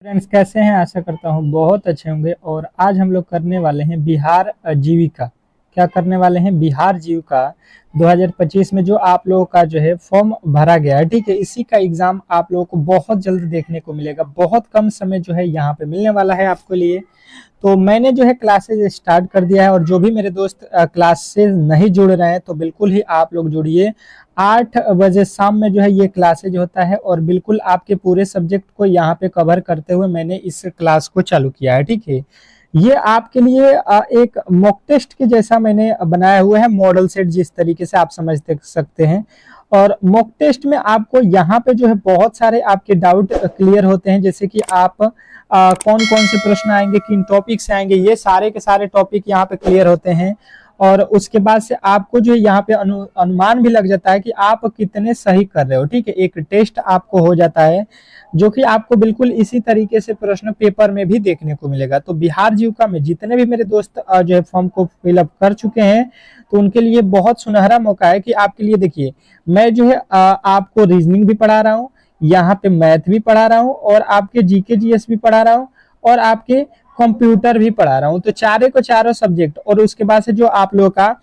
Friends कैसे हैं। आशा करता हूँ बहुत अच्छे होंगे। और आज हम लोग करने वाले हैं बिहार जीविका। क्या करने वाले हैं? बिहार जीविका 2025 में जो आप लोगों का जो है फॉर्म भरा गया है, ठीक है, इसी का एग्जाम आप लोगों को बहुत जल्द देखने को मिलेगा। बहुत कम समय जो है यहाँ पे मिलने वाला है आपके लिए। तो मैंने जो है क्लासेस स्टार्ट कर दिया है, और जो भी मेरे दोस्त क्लास से नहीं जुड़ रहे हैं तो बिल्कुल ही आप लोग जुड़िए। 8 बजे शाम में जो है ये क्लासेज होता है, और बिल्कुल आपके पूरे सब्जेक्ट को यहाँ पे कवर करते हुए मैंने इस क्लास को चालू किया है, ठीक है। ये आपके लिए एक मॉक टेस्ट के जैसा मैंने बनाया हुआ है, मॉडल सेट जिस तरीके से आप समझ सकते हैं। और मॉक टेस्ट में आपको यहाँ पे जो है बहुत सारे आपके डाउट क्लियर होते हैं, जैसे कि आप कौन कौन से प्रश्न आएंगे, किन टॉपिक से आएंगे, ये सारे के सारे टॉपिक यहाँ पे क्लियर होते हैं। और उसके बाद से आपको जो है यहाँ पे अनुमान भी लग जाता है कि आप कितने सही कर रहे हो, ठीक है। एक टेस्ट आपको हो जाता है जो कि आपको बिल्कुल इसी तरीके से प्रश्न पेपर में भी देखने को मिलेगा। तो बिहार जीविका में जितने भी मेरे दोस्त जो है फॉर्म को फिलअप कर चुके हैं, तो उनके लिए बहुत सुनहरा मौका है कि आपके लिए देखिए, मैं जो है आपको रीजनिंग भी पढ़ा रहा हूँ, यहाँ पे मैथ भी पढ़ा रहा हूँ, और आपके जीके जीएस भी पढ़ा रहा हूँ, और आपके कंप्यूटर भी पढ़ा रहा हूँ। तो चारे को चारों सब्जेक्ट, और उसके बाद से जो आप लोगों का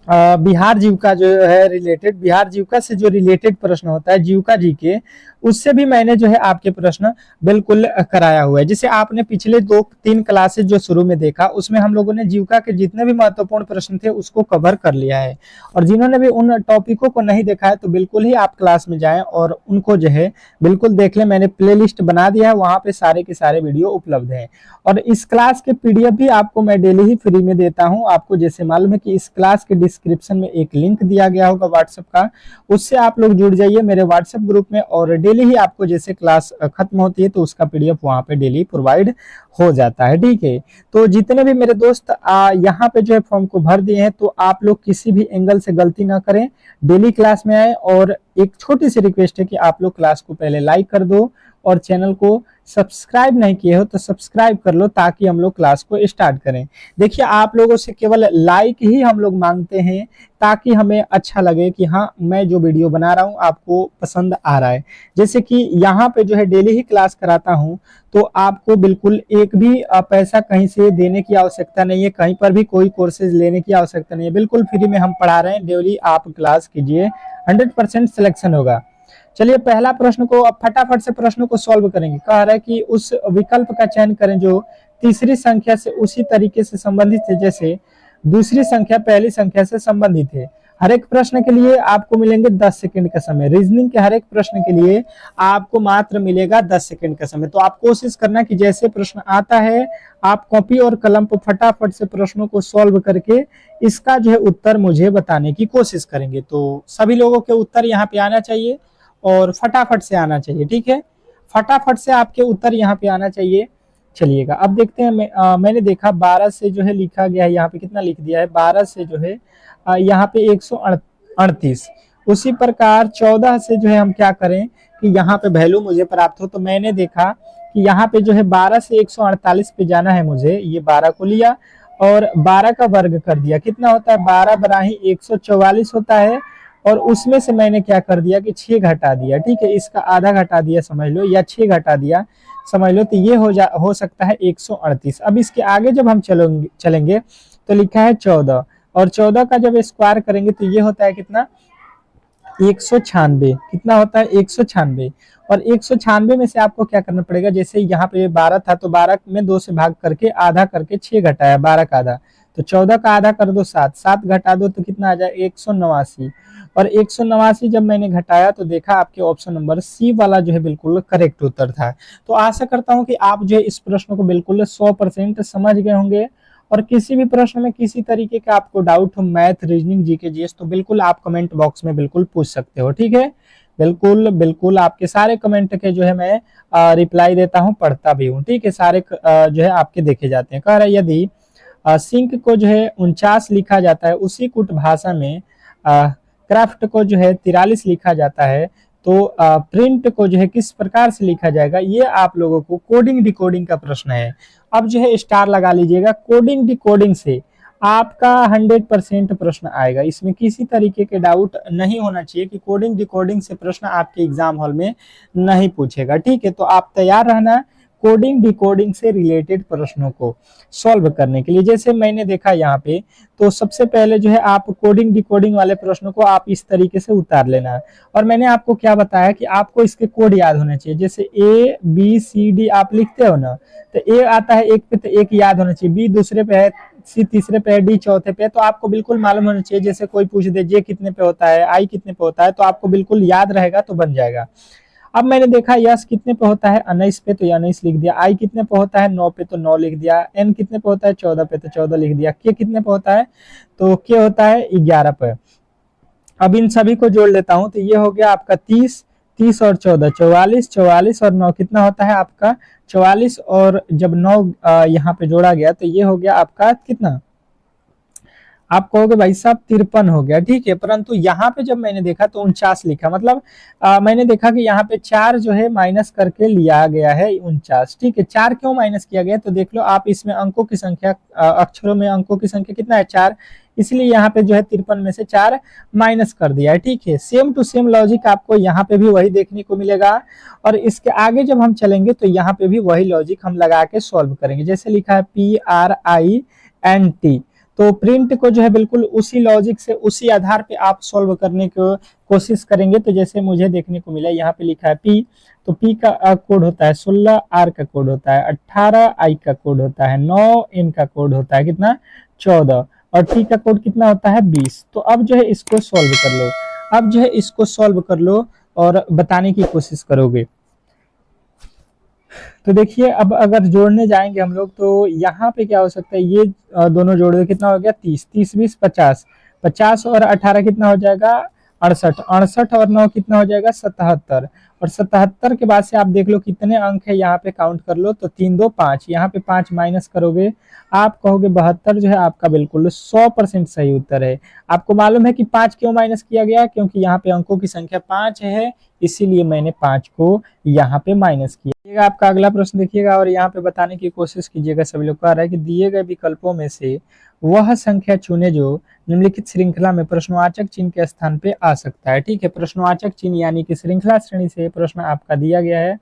बिहार जीविका जो है रिलेटेड, बिहार जीविका से जो रिलेटेड प्रश्न होता है जीविका जी के, उससे भी मैंने जो है आपके प्रश्न बिल्कुल कराया हुआ है। जैसे आपने पिछले 2-3 क्लासेस जो शुरू में देखा, उसमें हम लोगों ने जीविका के जितने भी महत्वपूर्ण प्रश्न थे उसको कवर कर लिया है। और जिन्होंने भी उन टॉपिकों को नहीं देखा है तो बिल्कुल ही आप क्लास में जाएं और उनको जो है बिल्कुल देख लें। मैंने प्ले लिस्ट बना दिया है, वहां पे सारे के सारे वीडियो उपलब्ध है। और इस क्लास के पीडीएफ भी आपको मैं डेली ही फ्री में देता हूं। आपको जैसे मालूम है कि इस क्लास के डिस्क्रिप्शन में एक लिंक दिया गया होगा व्हाट्सएप का, उससे आप लोग जुड़ जाइए मेरे व्हाट्सएप ग्रुप में, और डेली ही आपको जैसे क्लास खत्म होती है तो उसका पीडीएफ वहां पे डेली प्रोवाइड हो जाता है, ठीक है। तो जितने भी मेरे दोस्त यहाँ पे जो है फॉर्म को भर दिए हैं, तो आप लोग किसी भी एंगल से गलती ना करें, डेली क्लास में आए। और एक छोटी सी रिक्वेस्ट है कि आप लोग क्लास को पहले लाइक कर दो, और चैनल को सब्सक्राइब नहीं किए हो तो सब्सक्राइब कर लो, ताकि हम लोग क्लास को स्टार्ट करें। देखिए, आप लोगों से केवल लाइक ही हम लोग मांगते हैं, ताकि हमें अच्छा लगे कि हाँ, मैं जो वीडियो बना रहा हूँ आपको पसंद आ रहा है। जैसे कि यहाँ पे जो है डेली ही क्लास कराता हूँ, तो आपको बिल्कुल एक भी पैसा कहीं से देने की आवश्यकता नहीं है, कहीं पर भी कोई कोर्सेज लेने की आवश्यकता नहीं है, बिल्कुल फ्री में हम पढ़ा रहे हैं। डेली आप क्लास कीजिए, 100% सिलेक्शन होगा। चलिए, पहला प्रश्न को अब फटाफट से प्रश्न को सॉल्व करेंगे। कह रहा है कि उस विकल्प का चयन करें जो तीसरी संख्या से उसी तरीके से संबंधित है जैसे दूसरी संख्या पहली संख्या से संबंधित है। हर एक प्रश्न के लिए आपको मिलेंगे 10 सेकंड का समय। रीजनिंग के हर एक प्रश्न के लिए आपको मात्र मिलेगा 10 सेकंड का समय। तो आप कोशिश करना कि जैसे प्रश्न आता है, आप कॉपी और कलम पर फटाफट से प्रश्नों को सॉल्व करके इसका जो है उत्तर मुझे बताने की कोशिश करेंगे। तो सभी लोगों के उत्तर यहाँ पे आना चाहिए, और फटाफट से आना चाहिए, ठीक है। फटाफट से आपके उत्तर यहाँ पे आना चाहिए। चलिएगा, अब देखते हैं। मैंने देखा 12 से जो है लिखा गया है, यहाँ पे कितना लिख दिया है, 12 से जो है यहाँ पे 138। उसी प्रकार 14 से जो है हम क्या करें कि यहाँ पे वैल्यू मुझे प्राप्त हो। तो मैंने देखा कि यहाँ पे जो है 12 से 148 पे जाना है मुझे, ये 12 को लिया और 12 का वर्ग कर दिया। कितना होता है? 12 बराही 144 होता है। और उसमें से मैंने क्या कर दिया कि 6 घटा दिया, ठीक है, इसका आधा घटा दिया समझ लो, या 6 घटा दिया समझ लो। तो ये हो सकता है 138। अब इसके आगे जब हम चलेंगे तो लिखा है 14, और 14 का जब स्क्वायर करेंगे तो ये होता है कितना? 196। कितना होता है? 196। और 196 में से आपको क्या करना पड़ेगा, जैसे यहाँ पे 12 था तो 12 में 2 से भाग करके आधा करके 6 घटाया, 12 का आधा, तो 14 का आधा कर दो 7, 7 घटा दो तो कितना आ जाए? 189। और 189 जब मैंने घटाया तो देखा आपके ऑप्शन नंबर सी वाला जो है बिल्कुल करेक्ट उत्तर था। तो आशा करता हूं कि आप जो है इस प्रश्न को बिल्कुल 100% समझ गए होंगे। और किसी भी प्रश्न में किसी तरीके का आपको डाउट हो, मैथ, रीजनिंग, जीके, जीएस, तो बिल्कुल आप कमेंट बॉक्स में बिल्कुल पूछ सकते हो, ठीक है। बिल्कुल बिल्कुल आपके सारे कमेंट के जो है मैं रिप्लाई देता हूँ, पढ़ता भी हूँ, ठीक है। सारे जो है आपके देखे जाते हैं। कह रहा है यदि सिंक को जो है 49 लिखा जाता है, उसी कुट भाषा में क्राफ्ट को जो है 43 लिखा जाता है, तो प्रिंट को जो है किस प्रकार से लिखा जाएगा? ये आप लोगों को कोडिंग डिकोडिंग का प्रश्न है। अब जो है स्टार लगा लीजिएगा। कोडिंग डिकोडिंग से आपका 100% प्रश्न आएगा, इसमें किसी तरीके के डाउट नहीं होना चाहिए कि कोडिंग डिकोडिंग से प्रश्न आपके एग्जाम हॉल में नहीं पूछेगा, ठीक है। तो आप तैयार रहना। कोडिंग डिकोडिंग से रिलेटेड प्रश्नों को सॉल्व करने के लिए। जैसे मैंने देखा यहाँ पे, तो सबसे पहले जो है आप कोडिंग डिकोडिंग वाले प्रश्नों को आप इस तरीके से उतार लेना है। और मैंने आपको क्या बताया कि आपको इसके कोड याद होने चाहिए। जैसे ए बी सी डी आप लिखते हो ना, तो ए आता है एक पे, तो एक याद होना चाहिए, बी दूसरे पे है, सी तीसरे पे है, डी चौथे पे, तो आपको बिल्कुल मालूम होना चाहिए। जैसे कोई पूछ दे जे कितने पे होता है, आई कितने पे होता है, तो आपको बिल्कुल याद रहेगा तो बन जाएगा। अब मैंने देखा यस कितने पे होता है 19 पे, तो 19 लिख दिया। आई कितने पे होता है 9 पे, तो 9 लिख दिया। एन कितने पे होता है 14 पे, तो 14 लिख दिया। के कितने पे होता है, तो के होता है 11 पे। अब इन सभी को जोड़ लेता हूं, तो ये हो गया आपका 30, 30 और 14 44, 44 और 9 कितना होता है आपका 44, और जब 9 यहाँ पे जोड़ा गया तो ये हो गया आपका कितना, आप कहोगे भाई साहब 53 हो गया, ठीक है। परंतु यहाँ पे जब मैंने देखा तो 49 लिखा, मतलब मैंने देखा कि यहाँ पे 4 जो है माइनस करके लिया गया है 49, ठीक है। 4 क्यों माइनस किया गया, तो देख लो आप, इसमें अंकों की संख्या, अक्षरों में अंकों की संख्या कितना है 4, इसलिए यहाँ पे जो है 53 में से 4 माइनस कर दिया है, ठीक है। सेम टू सेम लॉजिक आपको यहाँ पे भी वही देखने को मिलेगा, और इसके आगे जब हम चलेंगे तो यहाँ पे भी वही लॉजिक हम लगा के सॉल्व करेंगे। जैसे लिखा है PRINT, तो प्रिंट को जो है बिल्कुल उसी लॉजिक से, उसी आधार पे आप सॉल्व करने की कोशिश करेंगे। तो जैसे मुझे देखने को मिला यहाँ पे लिखा है पी, तो पी का कोड होता है 16, आर का कोड होता है 18, आई का कोड होता है 9, एन का कोड होता है कितना 14, और टी का कोड कितना होता है 20। तो अब जो है इसको सॉल्व कर लो, अब जो है इसको सॉल्व कर लो और बताने की कोशिश करोगे। तो देखिए अब अगर जोड़ने जाएंगे हम लोग, तो यहाँ पे क्या हो सकता है, ये दोनों जोड़ दो, कितना हो गया 30, 30 20 50, 50 और 18 कितना हो जाएगा 68, 68 और 9 कितना हो जाएगा 77, और 77 के बाद से आप देख लो कितने अंक है, यहाँ पे काउंट कर लो, तो 3 2 5, यहाँ पे 5 माइनस करोगे, आप कहोगे 72 जो है आपका बिल्कुल 100% सही उत्तर है। आपको मालूम है कि 5 क्यों माइनस किया गया, क्योंकि यहाँ पे अंकों की संख्या 5 है, इसीलिए मैंने 5 को यहाँ पे माइनस किया। आपका अगला प्रश्न देखिएगा और यहाँ पे बताने की कोशिश कीजिएगा। सभी लोग कह रहा है कि दिए गए विकल्पों में से वह संख्या चुने जो निम्नलिखित श्रृंखला में प्रश्नवाचक चिन्ह के स्थान पे आ सकता है, ठीक है। प्रश्नवाचक चिन्ह यानी कि श्रृंखला श्रेणी से प्रश्न आपका दिया गया है,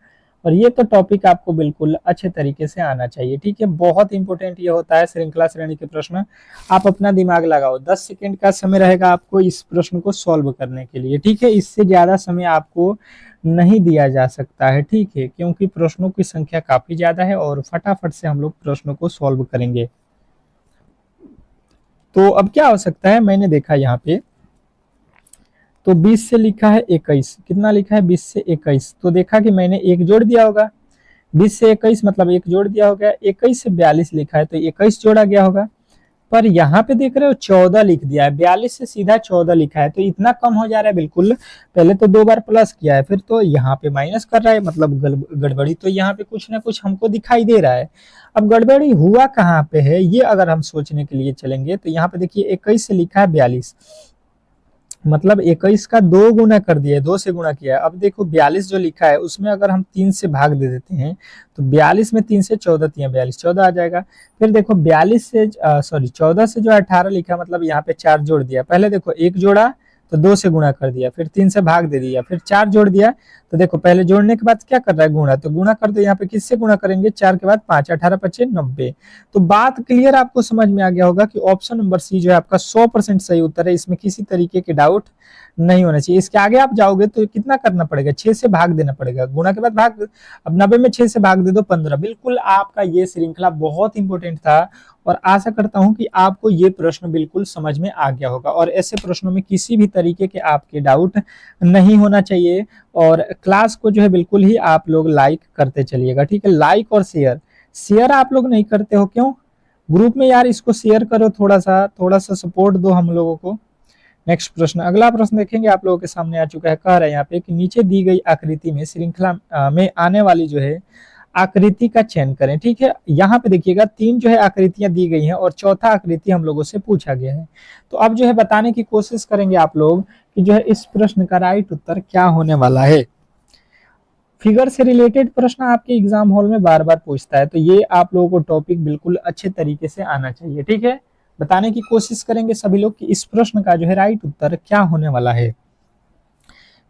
और ये तो टॉपिक आपको बिल्कुल अच्छे तरीके से आना चाहिए, ठीक है। बहुत इंपॉर्टेंट ये होता है श्रृंखला श्रेणी के प्रश्न, आप अपना दिमाग लगाओ। 10 सेकंड का समय रहेगा आपको इस प्रश्न को सॉल्व करने के लिए, ठीक है। इससे ज्यादा समय आपको नहीं दिया जा सकता है, ठीक है, क्योंकि प्रश्नों की संख्या काफी ज्यादा है और फटाफट से हम लोग प्रश्नों को सॉल्व करेंगे। तो अब क्या हो सकता है, मैंने देखा यहाँ पे तो 20 से लिखा है 21, कितना लिखा है 20 से 21, तो देखा कि मैंने एक जोड़ दिया होगा, 20 से 21 मतलब एक जोड़ दिया होगा। 21 से 42 लिखा है तो 21 जोड़ा गया होगा, पर यहाँ पे देख रहे हो 14 लिख दिया है, 42 से सीधा 14 लिखा है, तो इतना कम हो जा रहा है बिल्कुल। पहले तो 2 बार प्लस किया है, फिर तो यहाँ पे माइनस कर रहा है, मतलब गड़बड़ी तो यहाँ पे कुछ ना कुछ हमको दिखाई दे रहा है। अब गड़बड़ी हुआ कहाँ पे है, ये अगर हम सोचने के लिए चलेंगे तो यहाँ पे देखिए 21 से लिखा है 42, मतलब 21 का 2 गुना कर दिया है, 2 से गुणा किया है। अब देखो 42 जो लिखा है उसमें अगर हम 3 से भाग दे देते हैं, तो 42 में 3 से 14 3 42, 14 आ जाएगा। फिर देखो 42 से 14 से जो 18 लिखा, मतलब यहाँ पे 4 जोड़ दिया, पहले देखो 1 जोड़ा तो 2 से गुणा कर दिया, फिर 3 से भाग दे दिया, फिर 4 जोड़ दिया, तो देखो पहले जोड़ने के बाद क्या कर रहा है गुणा, तो गुणा कर दो, यहाँ पे किससे गुणा करेंगे 4 के बाद 5, 18 5 90। तो बात क्लियर आपको समझ में आ गया होगा कि ऑप्शन नंबर सी जो है आपका 100% सही उत्तर है, इसमें किसी तरीके के डाउट नहीं होना चाहिए। इसके आगे आप जाओगे तो कितना करना पड़ेगा, 6 से भाग देना पड़ेगा, गुणा के बाद भाग, अब 90 में 6 से भाग दे दो 15। बिल्कुल आपका ये श्रृंखला बहुत इंपॉर्टेंट था, और आशा करता हूं कि आपको ये प्रश्न बिल्कुल समझ में आ गया होगा, और ऐसे प्रश्नों में किसी भी तरीके के आपके डाउट नहीं होना चाहिए। और क्लास को जो है बिल्कुल ही आप लोग लाइक करते चलिएगा, ठीक है। लाइक और शेयर, शेयर आप लोग नहीं करते हो क्यों, ग्रुप में यार इसको शेयर करो, थोड़ा सा सपोर्ट दो हम लोगों को। नेक्स्ट प्रश्न, अगला प्रश्न देखेंगे, आप लोगों के सामने आ चुका है। कह रहा है यहाँ पे कि नीचे दी गई आकृति में श्रृंखला में आने वाली जो है आकृति का चयन करें, ठीक है। यहाँ पे देखिएगा 3 जो है आकृतियां दी गई हैं और चौथा आकृति हम लोगों से पूछा गया है। तो अब जो है बताने की कोशिश करेंगे आप लोग कि जो है इस प्रश्न का राइट उत्तर क्या होने वाला है। फिगर से रिलेटेड प्रश्न आपके एग्जाम हॉल में बार बार पूछता है, तो ये आप लोगों को टॉपिक बिल्कुल अच्छे तरीके से आना चाहिए, ठीक है। बताने की कोशिश करेंगे सभी लोग कि इस प्रश्न का जो है राइट उत्तर क्या होने वाला है।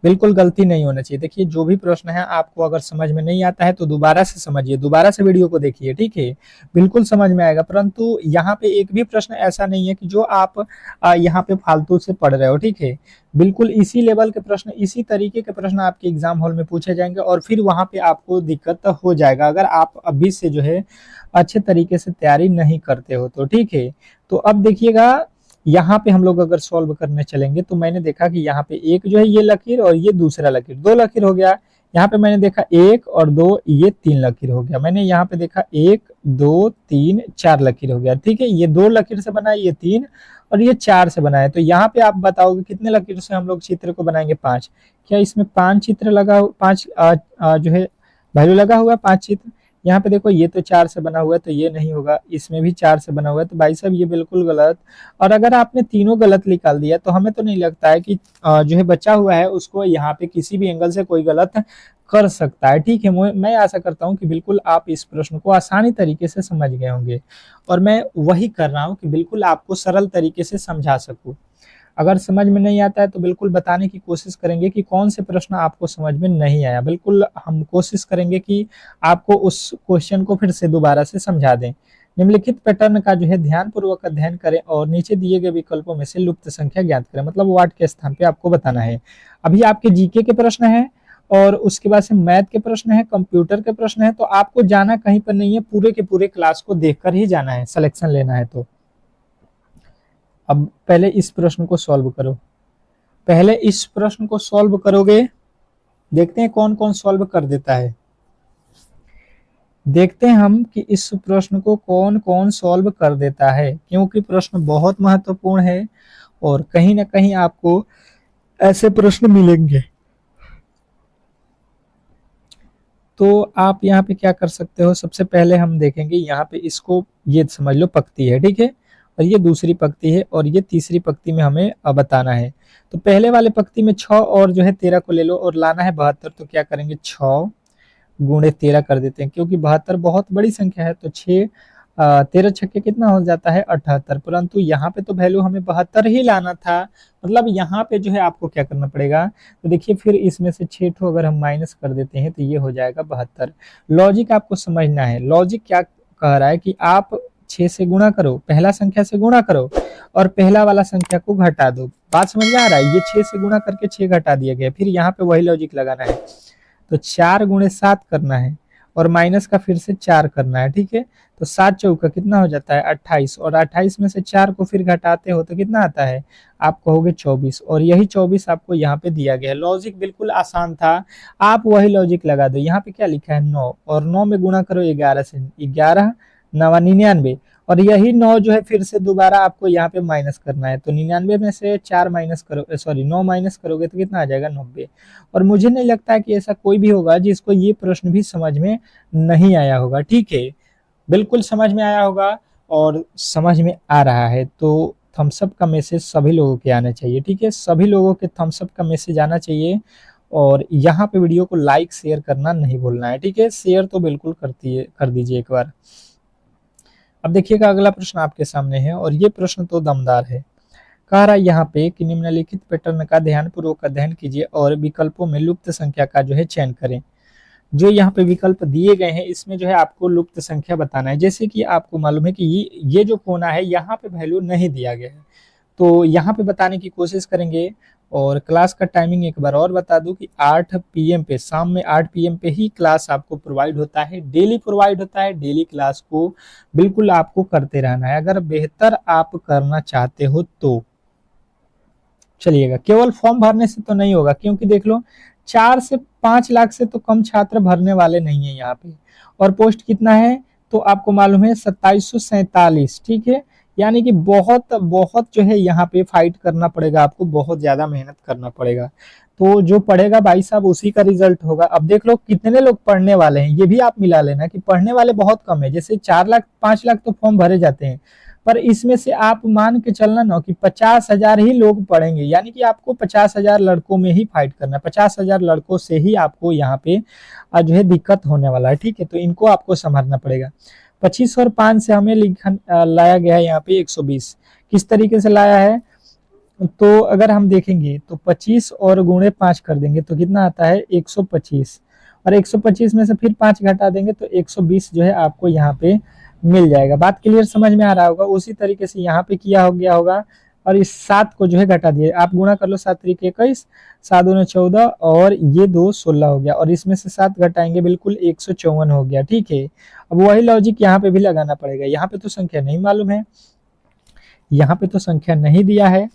बिल्कुल गलती नहीं होना चाहिए। देखिए जो भी प्रश्न है आपको अगर समझ में नहीं आता है तो दोबारा से समझिए, दोबारा से वीडियो को देखिए, ठीक है, बिल्कुल समझ में आएगा। परंतु यहाँ पे एक भी प्रश्न ऐसा नहीं है कि जो आप यहाँ पे फालतू से पढ़ रहे हो, ठीक है। बिल्कुल इसी लेवल के प्रश्न, इसी तरीके के प्रश्न आपके एग्जाम हॉल में पूछे जाएंगे और फिर वहां पे आपको दिक्कत हो जाएगा अगर आप अभी से जो है अच्छे तरीके से तैयारी नहीं करते हो तो, ठीक है। तो अब देखिएगा यहाँ पे हम लोग अगर सॉल्व करने चलेंगे तो मैंने देखा कि यहाँ पे एक जो है ये लकीर और ये दूसरा लकीर, दो लकीर हो गया। यहाँ पे मैंने देखा एक और दो, ये तीन लकीर हो गया। मैंने यहाँ पे देखा एक दो तीन चार लकीर हो गया, ठीक है। ये दो लकीर से बना है, ये तीन, और ये चार से बना है। तो यहाँ पे आप बताओगे कितने लकीर से हम लोग चित्र को बनाएंगे? पांच। क्या इसमें पांच चित्र लगा, पांच जो है वैल्यू लगा हुआ है, पांच चित्र। यहाँ पे देखो ये तो चार से बना हुआ है तो ये नहीं होगा, इसमें भी चार से बना हुआ है, तो भाई साहब ये बिल्कुल गलत। और अगर आपने तीनों गलत निकाल दिया तो हमें तो नहीं लगता है कि जो है बचा हुआ है उसको यहाँ पे किसी भी एंगल से कोई गलत कर सकता है, ठीक है। मैं आशा करता हूँ कि बिल्कुल आप इस प्रश्न को आसानी तरीके से समझ गए होंगे और मैं वही कर रहा हूँ कि बिल्कुल आपको सरल तरीके से समझा सकूं। अगर समझ में नहीं आता है तो बिल्कुल बताने की कोशिश करेंगे कि कौन से प्रश्न आपको समझ में नहीं आया। बिल्कुल हम कोशिश करेंगे कि आपको उस क्वेश्चन को फिर से दोबारा से समझा दें। निम्नलिखित पैटर्न का जो है ध्यान पूर्वक अध्ययन करें और नीचे दिए गए विकल्पों में से लुप्त संख्या ज्ञात करें, मतलब वाट के स्थान पे आपको बताना है। अभी आपके जीके के प्रश्न है और उसके बाद से मैथ के प्रश्न है, कंप्यूटर के प्रश्न है, तो आपको जाना कहीं पर नहीं है, पूरे के पूरे क्लास को देखकर ही जाना है, सिलेक्शन लेना है। तो अब पहले इस प्रश्न को सॉल्व करो, पहले इस प्रश्न को सॉल्व करोगे, देखते हैं कौन कौन सॉल्व कर देता है। देखते हैं हम कि इस प्रश्न को कौन कौन सॉल्व कर देता है, क्योंकि प्रश्न बहुत महत्वपूर्ण है और कहीं ना कहीं आपको ऐसे प्रश्न मिलेंगे। तो आप यहाँ पे क्या कर सकते हो, सबसे पहले हम देखेंगे यहाँ पे, इसको ये समझ लो पंक्ति है, ठीक है, और ये दूसरी पंक्ति है और ये तीसरी पंक्ति में हमें बताना है। तो पहले वाले पंक्ति में 6 और जो है 13 को ले लो और लाना है 72। तो क्या करेंगे, 6 गुणे 13 कर देते हैं, क्योंकि 72 बहुत बड़ी संख्या है। तो 6 13 छक्के कितना हो जाता है, 78। परंतु यहाँ पे तो वैल्यू हमें 72 ही लाना था, मतलब यहाँ पे जो है आपको क्या करना पड़ेगा। तो देखिए फिर इसमें से 6 ठो अगर हम माइनस कर देते हैं तो ये हो जाएगा 72। लॉजिक आपको समझना है, लॉजिक क्या कह रहा है कि आप 6 से गुणा करो, पहला संख्या से गुणा करो और पहला वाला संख्या को घटा दो। बात समझ में आ रहा है? ये 6 से गुणा करके 6 घटा दिया गया, फिर यहाँ पे वही लॉजिक लगाना है। तो 4 गुणे 7 करना है और माइनस का फिर से 4 करना है, ठीक है। तो 7 चौका कितना हो जाता है, 28, और 28 में से 4 को फिर घटाते हो तो कितना आता है, आप कहोगे 24, और यही 24 आपको यहाँ पे दिया गया है। लॉजिक बिल्कुल आसान था, आप वही लॉजिक लगा दो। यहाँ पे क्या लिखा है, 9, और 9 में गुणा करो 11 से, 11 9 99, और यही 9 जो है फिर से दोबारा आपको यहाँ पे माइनस करना है। तो 99 में से 4 माइनस करो, सॉरी 9 माइनस करोगे तो कितना आ जाएगा, 90। और मुझे नहीं लगता है कि ऐसा कोई भी होगा जिसको ये प्रश्न भी समझ में नहीं आया होगा, ठीक है। बिल्कुल समझ में आया होगा और समझ में आ रहा है तो थम्स अप का मैसेज सभी लोगों के आना चाहिए, ठीक है। सभी लोगों के थम्स अप का मैसेज आना चाहिए और यहाँ पे वीडियो को लाइक शेयर करना नहीं भूलना है, ठीक है। शेयर तो बिल्कुल कर दीजिए एक बार। अब देखिएगा अगला प्रश्न आपके सामने है और ये प्रश्न तो दमदार है। कह रहा है यहाँ पे कि निम्नलिखित पैटर्न का ध्यानपूर्वक अध्ययन कीजिए और विकल्पों में लुप्त संख्या का जो है चयन करें। जो यहाँ पे विकल्प दिए गए हैं इसमें जो है आपको लुप्त संख्या बताना है। जैसे कि आपको मालूम है कि ये जो कोना है यहाँ पे वैल्यू नहीं दिया गया है, तो यहाँ पे बताने की कोशिश करेंगे। और क्लास का टाइमिंग एक बार और बता दूं कि 8 PM पे, शाम में 8 PM पे ही क्लास आपको प्रोवाइड होता है, डेली प्रोवाइड होता है। डेली क्लास को बिल्कुल आपको करते रहना है अगर बेहतर आप करना चाहते हो तो। चलिएगा, केवल फॉर्म भरने से तो नहीं होगा, क्योंकि देख लो 4 से 5 लाख से तो कम छात्र भरने वाले नहीं है यहाँ पे। और पोस्ट कितना है तो आपको मालूम है 2747, ठीक है। यानी कि बहुत बहुत जो है यहाँ पे फाइट करना पड़ेगा आपको, बहुत ज्यादा मेहनत करना पड़ेगा। तो जो पढ़ेगा भाई साहब उसी का रिजल्ट होगा। अब देख लो कितने लोग पढ़ने वाले हैं, ये भी आप मिला लेना कि पढ़ने वाले बहुत कम है। जैसे 4 लाख 5 लाख तो फॉर्म भरे जाते हैं, पर इसमें से आप मान के चलना ना कि 50,000 ही लोग पढ़ेंगे, यानी कि आपको 50,000 लड़कों में ही फाइट करना है। 50,000 लड़कों से ही आपको यहाँ पे जो है दिक्कत होने वाला है, ठीक है। तो इनको आपको संभालना पड़ेगा। 25 और 5 से हमें लाया गया है यहाँ पे 120। किस तरीके से लाया है, तो अगर हम देखेंगे तो 25 और गुणे 5 कर देंगे तो कितना आता है 125, और 125 में से फिर 5 घटा देंगे तो 120 जो है आपको यहाँ पे मिल जाएगा। बात क्लियर समझ में आ रहा होगा। उसी तरीके से यहाँ पे किया हो गया होगा, और इस 7 को जो है घटा दिए, आप गुणा कर लो, 7 तरीके 21, 7 दूने 14, और ये 2 16 हो गया, और इसमें से 7 घटाएंगे बिल्कुल 154 हो गया। ठीक है, अब वही लॉजिक यहाँ पे भी लगाना पड़ेगा। यहाँ पे तो संख्या नहीं मालूम है, यहाँ पे तो संख्या नहीं दिया है,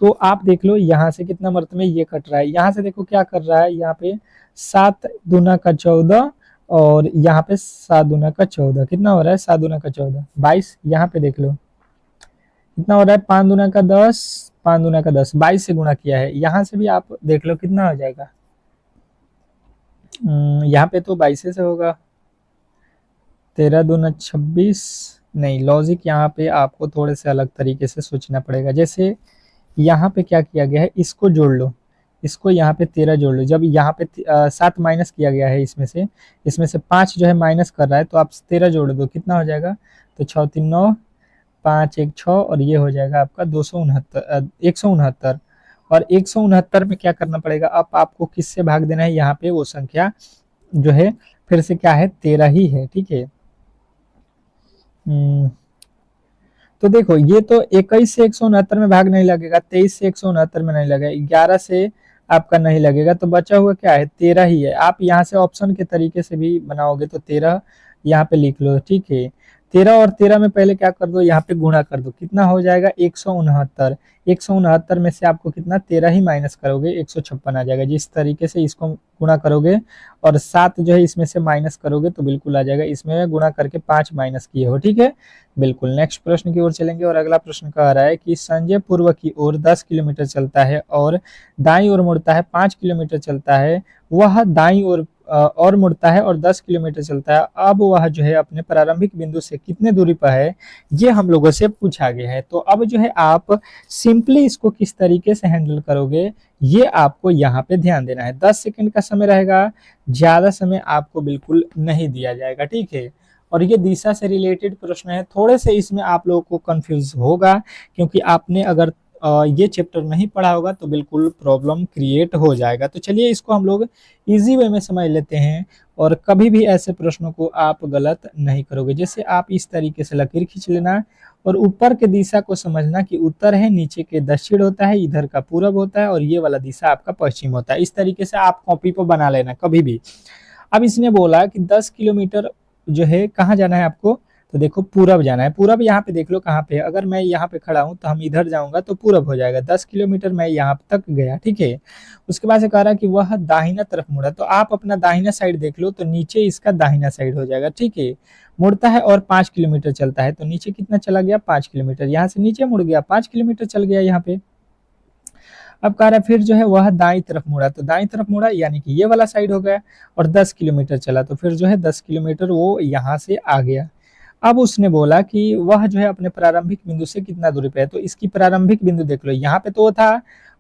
तो आप देख लो यहाँ से कितना मर्त में ये कट रहा है। यहाँ से देखो क्या कर रहा है, यहाँ पे 7 दूना का 14, और यहाँ पे 7 दूना का 14, कितना हो रहा है 7 दूना का 14 22। यहाँ पे देख लो कितना हो रहा है 5 दूना का 10, 5 दूना का 10, 22 से गुणा किया है। यहाँ से भी आप देख लो कितना हो जाएगा, यहाँ पे तो 22 से होगा, 13 दूना 26। नहीं, लॉजिक यहाँ पे आपको थोड़े से अलग तरीके से सोचना पड़ेगा। जैसे यहाँ पे क्या किया गया है, इसको जोड़ लो, इसको यहाँ पे 13 जोड़ लो। जब यहाँ पे 7 माइनस किया गया है, इसमें से 5 जो है माइनस कर रहा है, तो आप 13 जोड़ दो, कितना हो जाएगा, तो 6 3 9, 5 1 6, और ये हो जाएगा आपका 269, 169। और 169 में क्या करना पड़ेगा, अब आपको किससे भाग देना है, यहाँ पे वो संख्या जो है फिर से क्या है 13 ही है। ठीक है, तो देखो ये तो 21 से 169 में भाग नहीं लगेगा, 23 से 169 में नहीं लगेगा, 11 से आपका नहीं लगेगा, तो बचा हुआ क्या है 13 ही है। आप यहाँ से ऑप्शन के तरीके से भी बनाओगे तो 13 यहाँ पे लिख लो। ठीक है, 13 और 13 में पहले क्या कर दो, यहाँ पे गुणा कर दो, कितना हो जाएगा 169। 169 में से आपको कितना 13 ही माइनस करोगे, 156 आ जाएगा। जिस तरीके से इसको गुणा करोगे और 7 जो है इसमें से माइनस करोगे तो बिल्कुल आ जाएगा। इसमें गुणा करके 5 माइनस किए हो। ठीक है, बिल्कुल। नेक्स्ट प्रश्न की ओर चलेंगे, और अगला प्रश्न कह रहा है कि संजय पूर्व की ओर 10 किलोमीटर चलता है और दाईं ओर मुड़ता है, 5 किलोमीटर चलता है, वह दाईं ओर और मुड़ता है और 10 किलोमीटर चलता है। अब वह जो है अपने प्रारंभिक बिंदु से कितने दूरी पर है, ये हम लोगों से पूछा गया है। तो अब जो है आप सिंपली इसको किस तरीके से हैंडल करोगे, ये आपको यहाँ पे ध्यान देना है। 10 सेकंड का समय रहेगा, ज्यादा समय आपको बिल्कुल नहीं दिया जाएगा। ठीक है, और ये दिशा से रिलेटेड प्रश्न है, थोड़े से इसमें आप लोगों को कंफ्यूज होगा, क्योंकि आपने अगर ये चैप्टर नहीं पढ़ा होगा तो बिल्कुल प्रॉब्लम क्रिएट हो जाएगा। तो चलिए इसको हम लोग इजी वे में समझ लेते हैं, और कभी भी ऐसे प्रश्नों को आप गलत नहीं करोगे। जैसे आप इस तरीके से लकीर खींच लेना, और ऊपर के दिशा को समझना कि उत्तर है, नीचे के दक्षिण होता है, इधर का पूरब होता है, और ये वाला दिशा आपका पश्चिम होता है। इस तरीके से आप कॉपी पर बना लेना कभी भी। अब इसने बोला कि 10 किलोमीटर जो है कहाँ जाना है आपको, तो देखो पूरब जाना है। पूरब यहाँ पे देख लो कहाँ पे है, अगर मैं यहाँ पे खड़ा हूँ तो हम इधर जाऊंगा तो पूरब हो जाएगा। 10 किलोमीटर मैं यहाँ तक गया। ठीक है, उसके बाद से कह रहा है कि वह दाहिना तरफ मुड़ा, तो आप अपना दाहिना साइड देख लो, तो नीचे इसका दाहिना साइड हो जाएगा। ठीक है, मुड़ता है और 5 किलोमीटर चलता है, तो नीचे कितना चला गया 5 किलोमीटर, यहाँ से नीचे मुड़ गया 5 किलोमीटर चल गया यहाँ पे। अब कह रहा है फिर जो है वह दाईं तरफ मुड़ा, तो दाईं तरफ मुड़ा यानी कि ये वाला साइड हो गया, और 10 किलोमीटर चला, तो फिर जो है 10 किलोमीटर वो यहाँ से आ गया। अब उसने बोला कि वह जो है अपने प्रारंभिक बिंदु से कितना दूरी पे है, तो इसकी प्रारंभिक बिंदु देख लो, यहाँ पे तो वो था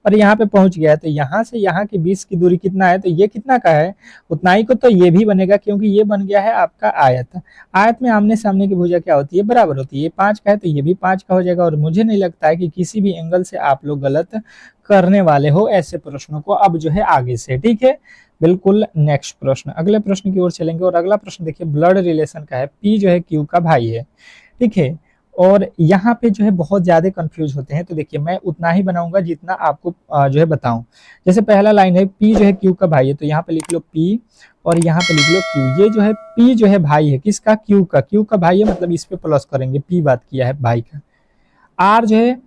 और यहाँ पे पहुंच गया है, तो यहाँ से यहाँ के बीच की दूरी कितना है, तो ये कितना का है उतना ही को तो ये भी बनेगा, क्योंकि ये बन गया है आपका आयत। आयत में आमने सामने की भुजा क्या होती है, बराबर होती है। ये 5 का है तो ये भी 5 का हो जाएगा, और मुझे नहीं लगता है कि किसी भी एंगल से आप लोग गलत करने वाले हो ऐसे प्रश्नों को अब जो है आगे से। ठीक है, बिल्कुल। नेक्स्ट प्रश्न, अगले प्रश्न की ओर चलेंगे, और अगला प्रश्न देखिए ब्लड रिलेशन का है। पी जो है क्यू का भाई है। ठीक है, और यहाँ पे जो है बहुत ज्यादा कंफ्यूज होते हैं, तो देखिए मैं उतना ही बनाऊंगा जितना आपको जो है बताऊं। जैसे पहला लाइन है पी जो है क्यू का भाई है, तो यहाँ पे लिख लो पी, और यहाँ पे लिख लो क्यू। ये जो है पी जो है भाई है किसका, क्यू का। क्यू का भाई है मतलब इस पे प्लस करेंगे, पी बात किया है भाई का। आर जो है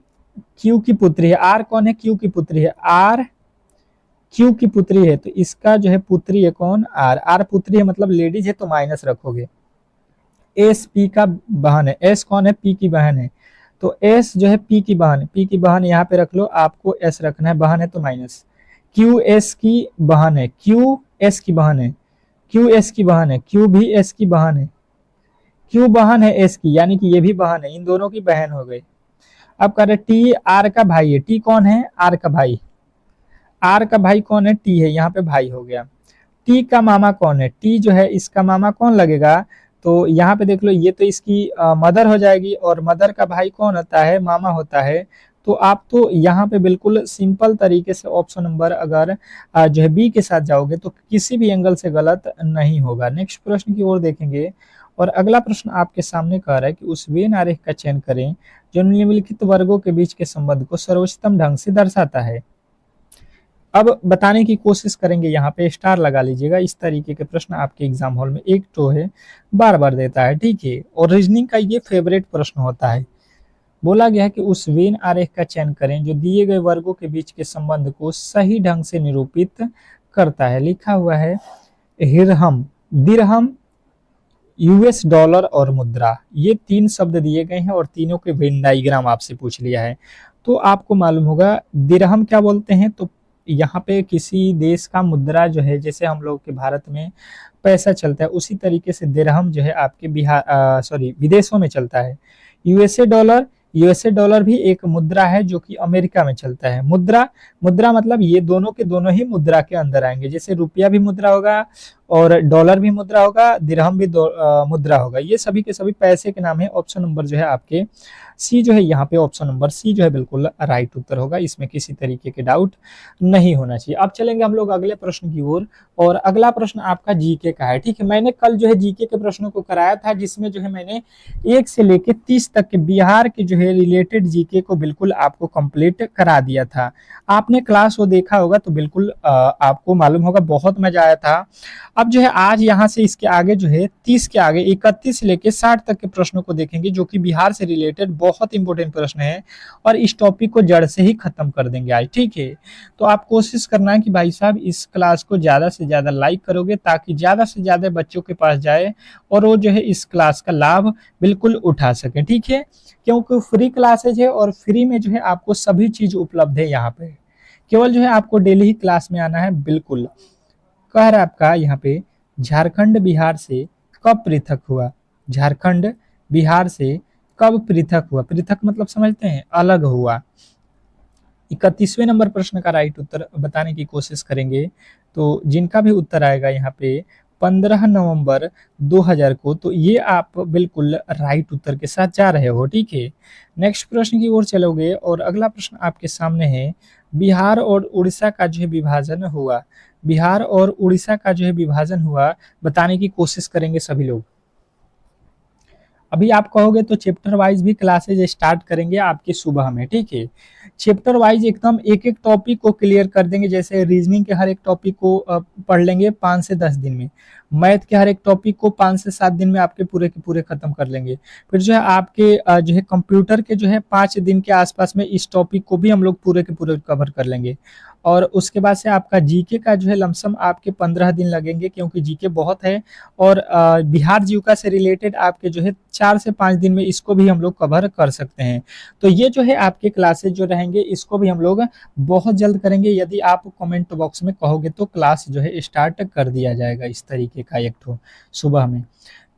क्यू की पुत्री है। आर कौन है, क्यू की पुत्री है। आर क्यू की पुत्री है, तो इसका जो है पुत्री है कौन, आर। आर पुत्री है मतलब लेडीज है, तो माइनस रखोगे। एस पी का बहन है। एस कौन है, पी की बहन है, तो एस जो है पी की बहन है। पी की बहन यहाँ पे रख लो, आपको एस रखना है, बहन है तो माइनस। क्यू एस की बहन है। क्यू एस की बहन है। क्यू एस की बहन है। क्यू भी एस की बहन है। क्यू बहन है एस की, यानी कि ये भी बहन है, इन दोनों की बहन हो गई। अब कह रहे टी आर का भाई है। टी कौन है, आर का भाई। आर का भाई कौन है, टी है, यहाँ पे भाई हो गया। टी का मामा कौन है, टी जो है इसका मामा कौन लगेगा, तो यहाँ पे देख लो ये तो इसकी मदर हो जाएगी, और मदर का भाई कौन होता है, मामा होता है, तो आप तो यहाँ पे बिल्कुल सिंपल तरीके से ऑप्शन नंबर अगर जो है बी के साथ जाओगे तो किसी भी एंगल से गलत नहीं होगा। नेक्स्ट प्रश्न की ओर देखेंगे और अगला प्रश्न आपके सामने कह रहा है कि उस वेन आरेख का चयन करें जो निम्नलिखित वर्गों के बीच के संबंध को सर्वोच्चतम ढंग से दर्शाता है। अब बताने की कोशिश करेंगे, यहाँ पे स्टार लगा लीजिएगा। इस तरीके के प्रश्न आपके एग्जाम हॉल में एक तो है बार बार देता है, ठीक है, और रीजनिंग का ये फेवरेट प्रश्न होता है। बोला गया है कि उस वेन आरेख का चयन करें जो दिए गए वर्गों के बीच के संबंध को सही ढंग से निरूपित करता है। लिखा हुआ है हिरहम, दिरहम, यूएस डॉलर और मुद्रा, ये तीन शब्द दिए गए हैं और तीनों के वेन डायग्राम आपसे पूछ लिया है। तो आपको मालूम होगा दिरहम क्या बोलते हैं, तो यहाँ पे किसी देश का मुद्रा जो है, जैसे हम लोग के भारत में पैसा चलता है उसी तरीके से दिरहम जो है आपके विदेशों में चलता है। यूएसए डॉलर, यूएसए डॉलर भी एक मुद्रा है जो कि अमेरिका में चलता है। मुद्रा, मुद्रा मतलब ये दोनों के दोनों ही मुद्रा के अंदर आएंगे, जैसे रुपया भी मुद्रा होगा और डॉलर भी मुद्रा होगा, दिरहम भी मुद्रा होगा। ये सभी के सभी पैसे के नाम है। ऑप्शन नंबर जो है आपके सी जो है, यहाँ पे ऑप्शन नंबर सी जो है बिल्कुल राइट उत्तर होगा, इसमें किसी तरीके के डाउट नहीं होना चाहिए। अब चलेंगे हम लोग अगले प्रश्न की ओर और अगला प्रश्न आपका जीके का है, ठीक है। मैंने कल जो है जीके के प्रश्नों को कराया था जिसमें जो है मैंने 1 से लेके 30 तक के बिहार के जो है रिलेटेड जीके को बिल्कुल आपको कंप्लीट करा दिया था। आपने क्लास वो देखा होगा तो बिल्कुल आपको मालूम होगा, बहुत मजा आया था। अब जो है आज यहाँ से इसके आगे जो है 30 के आगे 31 से लेके 60 तक के प्रश्नों को देखेंगे जो कि बिहार से रिलेटेड बहुत इंपॉर्टेंट प्रश्न है और इस टॉपिक को जड़ से ही खत्म कर देंगे आज, ठीक है। तो आप कोशिश करना है कि भाई साहब इस क्लास को ज्यादा से ज्यादा लाइक करोगे ताकि ज्यादा से ज्यादा बच्चों के पास जाए और वो जो है इस क्लास का लाभ बिल्कुल उठा सके, ठीक है। क्योंकि फ्री क्लासेज है और फ्री में जो है आपको सभी चीज उपलब्ध है यहाँ पे, केवल जो है आपको डेली ही क्लास में आना है। बिल्कुल कह रहा है आपका यहाँ पे झारखंड बिहार से कब पृथक हुआ, झारखंड बिहार से कब पृथक हुआ, पृथक मतलब समझते हैं अलग हुआ। 31वें नंबर प्रश्न का राइट उत्तर बताने की कोशिश करेंगे तो जिनका भी उत्तर आएगा यहाँ पे 15 नवंबर 2000 को, तो ये आप बिल्कुल राइट उत्तर के साथ जा रहे हो, ठीक है। नेक्स्ट प्रश्न की ओर चलोगे और अगला प्रश्न आपके सामने है बिहार और उड़ीसा का जो है विभाजन हुआ, बिहार और उड़ीसा का जो है विभाजन हुआ बताने की कोशिश करेंगे सभी लोग। अभी आप कहोगे तो चैप्टर वाइज भी क्लासेज स्टार्ट करेंगे आपके सुबह में, ठीक है। चैप्टर वाइज एकदम एक एक टॉपिक को क्लियर कर देंगे, जैसे रीजनिंग के हर एक टॉपिक को पढ़ लेंगे 5 से 10 दिन में, मैथ के हर एक टॉपिक को 5 से 7 दिन में आपके पूरे के पूरे खत्म कर लेंगे। फिर जो है आपके जो है कंप्यूटर के जो है 5 दिन के आसपास में इस टॉपिक को भी हम लोग पूरे के पूरे कवर कर लेंगे। और उसके बाद से आपका जीके का जो है लमसम आपके 15 दिन लगेंगे क्योंकि जीके बहुत है और बिहार जीविका से रिलेटेड आपके जो है 4 से 5 दिन में इसको भी हम लोग कवर कर सकते हैं। तो ये जो है आपके क्लासेज जो रहेंगे इसको भी हम लोग बहुत जल्द करेंगे। यदि आप कमेंट बॉक्स में कहोगे तो क्लास जो है स्टार्ट कर दिया जाएगा इस तरीके का एक ठो सुबह में।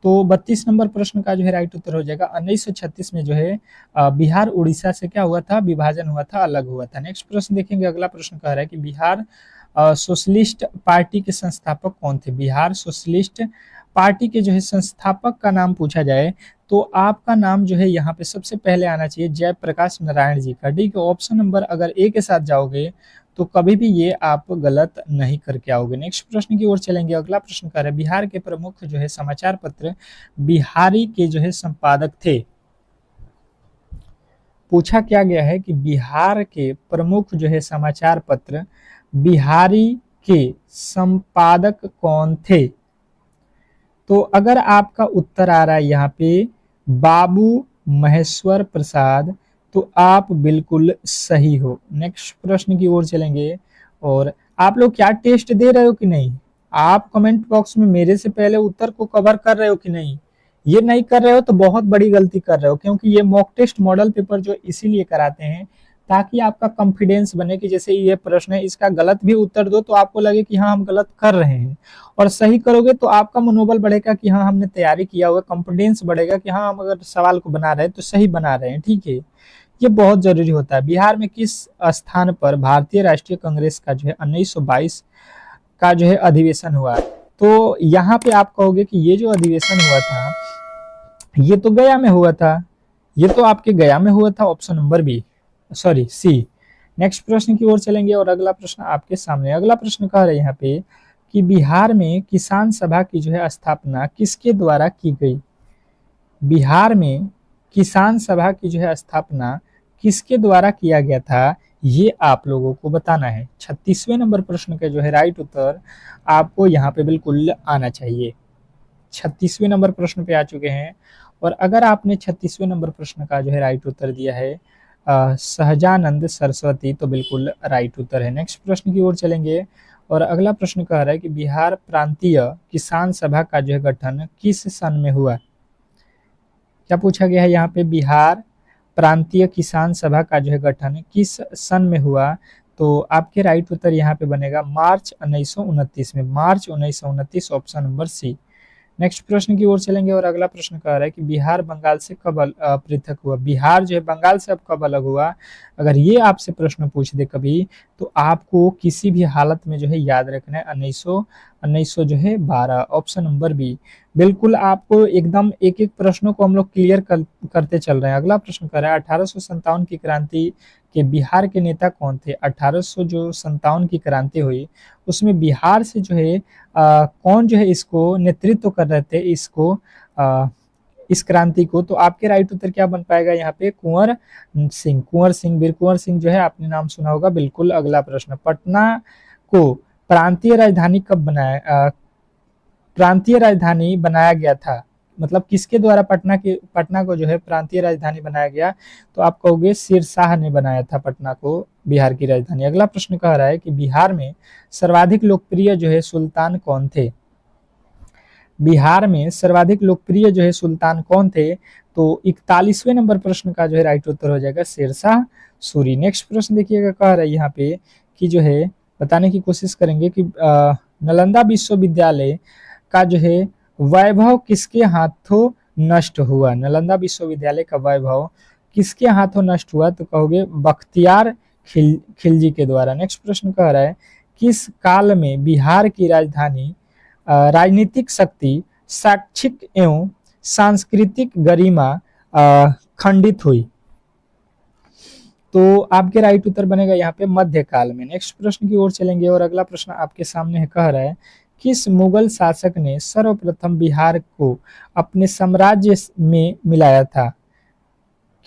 तो 32 नंबर प्रश्न का जो है राइट उत्तर हो जाएगा 1936 में जो है बिहार उड़ीसा से क्या हुआ था, विभाजन हुआ था, अलग हुआ था। नेक्स्ट प्रश्न देखेंगे, अगला प्रश्न कह रहा है कि बिहार सोशलिस्ट पार्टी के संस्थापक कौन थे, बिहार सोशलिस्ट पार्टी के जो है संस्थापक का नाम पूछा जाए तो आपका नाम जो है यहाँ पे सबसे पहले आना चाहिए जयप्रकाश नारायण जी का, ठीक है। ऑप्शन नंबर अगर ए के साथ जाओगे तो कभी भी ये आप गलत नहीं करके आओगे। नेक्स्ट प्रश्न की ओर चलेंगे, अगला प्रश्न कर रहे हैं बिहार के प्रमुख जो है समाचार पत्र बिहारी के जो है संपादक थे। पूछा क्या गया है कि बिहार के प्रमुख जो है समाचार पत्र बिहारी के संपादक कौन थे। तो अगर आपका उत्तर आ रहा है यहाँ पे बाबू महेश्वर प्रसाद तो आप बिल्कुल सही हो। नेक्स्ट प्रश्न की ओर चलेंगे और आप लोग क्या टेस्ट दे रहे हो कि नहीं, आप कमेंट बॉक्स में मेरे से पहले उत्तर को कवर कर रहे हो कि नहीं। ये नहीं कर रहे हो तो बहुत बड़ी गलती कर रहे हो, क्योंकि ये मॉक टेस्ट मॉडल पेपर जो इसीलिए कराते हैं ताकि आपका कॉन्फिडेंस बने कि जैसे ये प्रश्न है इसका गलत भी उत्तर दो तो आपको लगे कि हाँ हम गलत कर रहे हैं, और सही करोगे तो आपका मनोबल बढ़ेगा कि हाँ हमने तैयारी किया हुआ, कॉन्फिडेंस बढ़ेगा कि हाँ हम अगर सवाल को बना रहे हैं तो सही बना रहे हैं, ठीक है। ये बहुत जरूरी होता है। बिहार में किस स्थान पर भारतीय राष्ट्रीय कांग्रेस का जो है 1922 का जो है अधिवेशन हुआ, तो यहाँ पे आप कहोगे कि ये जो अधिवेशन हुआ था ये तो गया में हुआ था, ये तो आपके गया में हुआ था, option number B. Sorry C. Next प्रश्न की ओर चलेंगे और अगला प्रश्न आपके सामने। अगला प्रश्न कह रहे हैं यहाँ पे कि बिहार में किसान सभा की जो है स्थापना किसके द्वारा की गई। बिहार में किसान सभा की जो है स्थापना किसके द्वारा किया गया था, ये आप लोगों को बताना है। 36वें नंबर प्रश्न का जो है राइट उत्तर आपको यहाँ पे बिल्कुल आना चाहिए। 36वें नंबर प्रश्न पे आ चुके हैं और अगर आपने 36वें नंबर प्रश्न का जो है राइट उत्तर दिया है सहजानंद सरस्वती, तो बिल्कुल राइट उत्तर है। नेक्स्ट प्रश्न की ओर चलेंगे और अगला प्रश्न कह रहा है कि बिहार प्रांतीय किसान सभा का जो है गठन किस सन में हुआ। क्या पूछा गया है यहाँ पे, बिहार प्रांतीय किसान सभा का जो है गठन किस सन में हुआ। तो आपके राइट उत्तर यहाँ पे बनेगा मार्च 1929 में, मार्च 1929 ऑप्शन नंबर सी। नेक्स्ट प्रश्न की ओर चलेंगे और अगला प्रश्न कह रहा है कि बिहार बंगाल से कब पृथक हुआ। बिहार जो है बंगाल से अब कब अलग हुआ। अगर ये आपसे प्रश्न पूछ दे कभी, तो आपको किसी भी हालत में जो है याद रखना है 1900 जो है 12 ऑप्शन नंबर बी। बिल्कुल आपको एकदम एक एक प्रश्नों को हम लोग क्लियर करते चल रहे हैं। अगला प्रश्न कर रहा है 1857 की क्रांति के बिहार के नेता कौन थे। 1857 की क्रांति हुई उसमें बिहार से जो है कौन जो है इसको नेतृत्व कर रहे थे, इसको इस क्रांति को। तो आपके राइट उत्तर क्या बन पाएगा यहाँ पे, कुंवर सिंह। कुंवर सिंह, वीर कुंवर सिंह जो है आपने नाम सुना होगा। बिल्कुल अगला प्रश्न, पटना को प्रांतीय राजधानी कब प्रांतीय राजधानी बनाया गया था। मतलब किसके द्वारा पटना को जो है प्रांतीय राजधानी बनाया गया। तो आप कहोगे शेरशाह ने बनाया था पटना को बिहार की राजधानी। अगला प्रश्न कह रहा है कि बिहार में सर्वाधिक लोकप्रिय जो है सुल्तान कौन थे। बिहार में सर्वाधिक लोकप्रिय जो है सुल्तान कौन थे। तो 41वें नंबर प्रश्न का जो है राइट उत्तर हो जाएगा शेरशाह सूरी। नेक्स्ट प्रश्न देखिएगा, कह रहा है यहाँ पे कि जो है बताने की कोशिश करेंगे कि नालंदा विश्वविद्यालय का जो है वैभव किसके हाथों नष्ट हुआ। नालंदा विश्वविद्यालय का वैभव किसके हाथों नष्ट हुआ। तो कहोगे बख्तियार खिलजी के द्वारा। नेक्स्ट प्रश्न कह रहा है किस काल में बिहार की राजधानी राजनीतिक शक्ति, शैक्षिक एवं सांस्कृतिक गरिमा खंडित हुई। तो आपके राइट उत्तर बनेगा यहाँ पे मध्यकाल में। नेक्स्ट प्रश्न की ओर चलेंगे और अगला प्रश्न आपके सामने है, कह रहा है किस मुगल शासक ने सर्वप्रथम बिहार को अपने साम्राज्य में मिलाया था।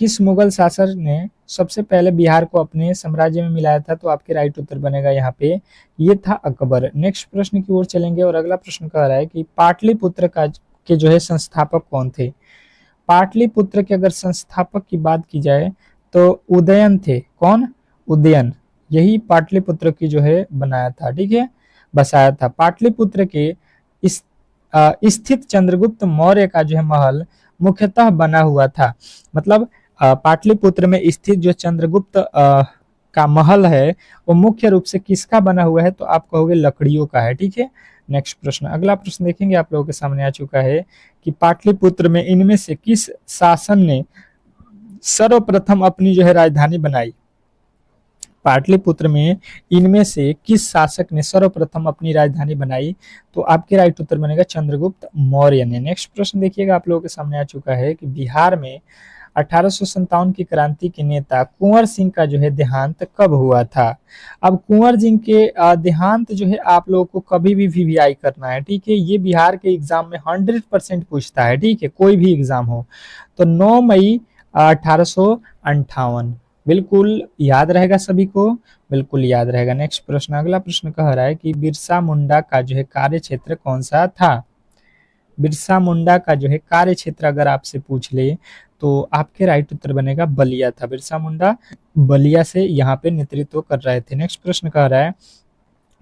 किस मुगल शासक ने सबसे पहले बिहार को अपने साम्राज्य में मिलाया था। तो आपके राइट उत्तर बनेगा यहाँ पे, ये था अकबर। नेक्स्ट प्रश्न की ओर चलेंगे और अगला प्रश्न कह रहा है कि पाटलिपुत्र के जो है संस्थापक कौन थे। पाटलिपुत्र के अगर संस्थापक की बात की जाए तो उदयन थे। कौन, उदयन। यही पाटलिपुत्र की जो है बनाया था, ठीक है, बसाया था। पाटलिपुत्र के स्थित चंद्रगुप्त मौर्य का जो है महल मुख्यतः बना हुआ था। मतलब पाटलिपुत्र में स्थित जो चंद्रगुप्त का महल है वो मुख्य रूप से किसका बना हुआ है। तो आप कहोगे लकड़ियों का है, ठीक है। नेक्स्ट प्रश्न, अगला प्रश्न देखेंगे आप लोगों के सामने आ चुका है कि पाटलिपुत्र में इनमें से किस शासन ने सर्वप्रथम अपनी जो है राजधानी बनाई। पाटलिपुत्र में इनमें से किस शासक ने सर्वप्रथम अपनी राजधानी बनाई। तो आपके राइट उत्तर बनेगा चंद्रगुप्त मौर्य ने। नेक्स्ट प्रश्न देखिएगा आप लोगों के सामने आ चुका है कि बिहार में 1857 की क्रांति के नेता कुंवर सिंह का जो है देहांत कब हुआ था। अब कुंवर सिंह के देहांत जो है आप लोगों को कभी भी वीवीआई करना है, ठीक है। ये बिहार के एग्जाम में 100% पूछता है, ठीक है, कोई भी एग्जाम हो। तो 9 मई 1858 बिल्कुल याद रहेगा सभी को, बिल्कुल याद रहेगा। नेक्स्ट प्रश्न, अगला प्रश्न कह रहा है कि बिरसा मुंडा का जो है कार्य क्षेत्र कौन सा था। बिरसा मुंडा का जो है कार्य क्षेत्र अगर आपसे पूछ ले तो आपके राइट उत्तर बनेगा बलिया था। बिरसा मुंडा बलिया से यहाँ पे नेतृत्व कर रहे थे। नेक्स्ट प्रश्न कह रहा है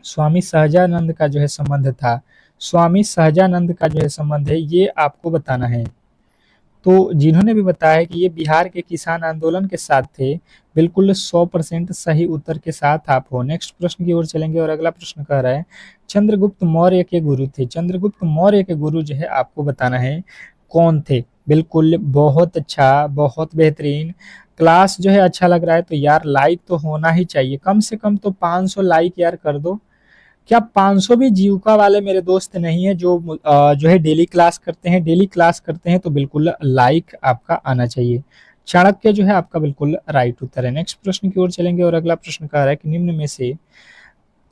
स्वामी सहजानंद का जो है संबंध था। स्वामी सहजानंद का जो है संबंध है ये आपको बताना है। तो जिन्होंने भी बताया कि ये बिहार के किसान आंदोलन के साथ थे, बिल्कुल 100% सही उत्तर के साथ आप हो। नेक्स्ट प्रश्न की ओर चलेंगे और अगला प्रश्न कह रहा है चंद्रगुप्त मौर्य के गुरु थे। चंद्रगुप्त मौर्य के गुरु जो है आपको बताना है कौन थे। बिल्कुल बहुत अच्छा, बहुत बेहतरीन। क्लास जो है अच्छा लग रहा है तो यार लाइक तो होना ही चाहिए, कम से कम तो 500 लाइक यार कर दो। क्या 500 भी जीविका वाले मेरे दोस्त नहीं है जो है डेली क्लास करते हैं। डेली क्लास करते हैं तो बिल्कुल लाइक आपका आना चाहिए। चाणक्य जो है आपका बिल्कुल राइट उत्तर है। नेक्स्ट प्रश्न की ओर चलेंगे और अगला प्रश्न कह रहा है कि निम्न में से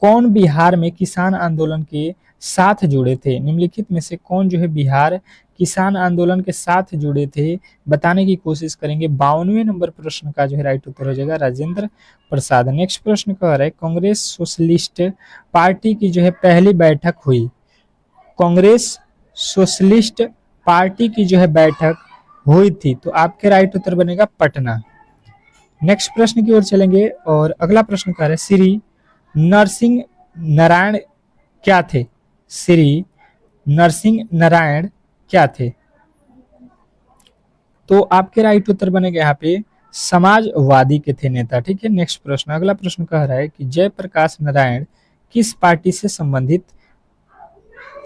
कौन बिहार में किसान आंदोलन के साथ जुड़े थे? निम्नलिखित में से कौन जो है बिहार किसान आंदोलन के साथ जुड़े थे, बताने की कोशिश करेंगे। 52वें नंबर प्रश्न का जो है राइट उत्तर हो जाएगा राजेंद्र प्रसाद। नेक्स्ट प्रश्न कह रहा है कांग्रेस सोशलिस्ट पार्टी की जो है पहली बैठक हुई, कांग्रेस सोशलिस्ट पार्टी की जो है बैठक हुई थी, तो आपके राइट उत्तर बनेगा पटना। नेक्स्ट प्रश्न की ओर चलेंगे और अगला प्रश्न कह रहा है श्री नरसिंह नारायण क्या थे? श्री नरसिंह नारायण क्या थे? तो आपके राइट उत्तर बनेगा यहाँ पे समाजवादी के थे नेता। ठीक है, नेक्स्ट प्रश्न, अगला प्रश्न कह रहा है कि जयप्रकाश नारायण किस पार्टी से संबंधित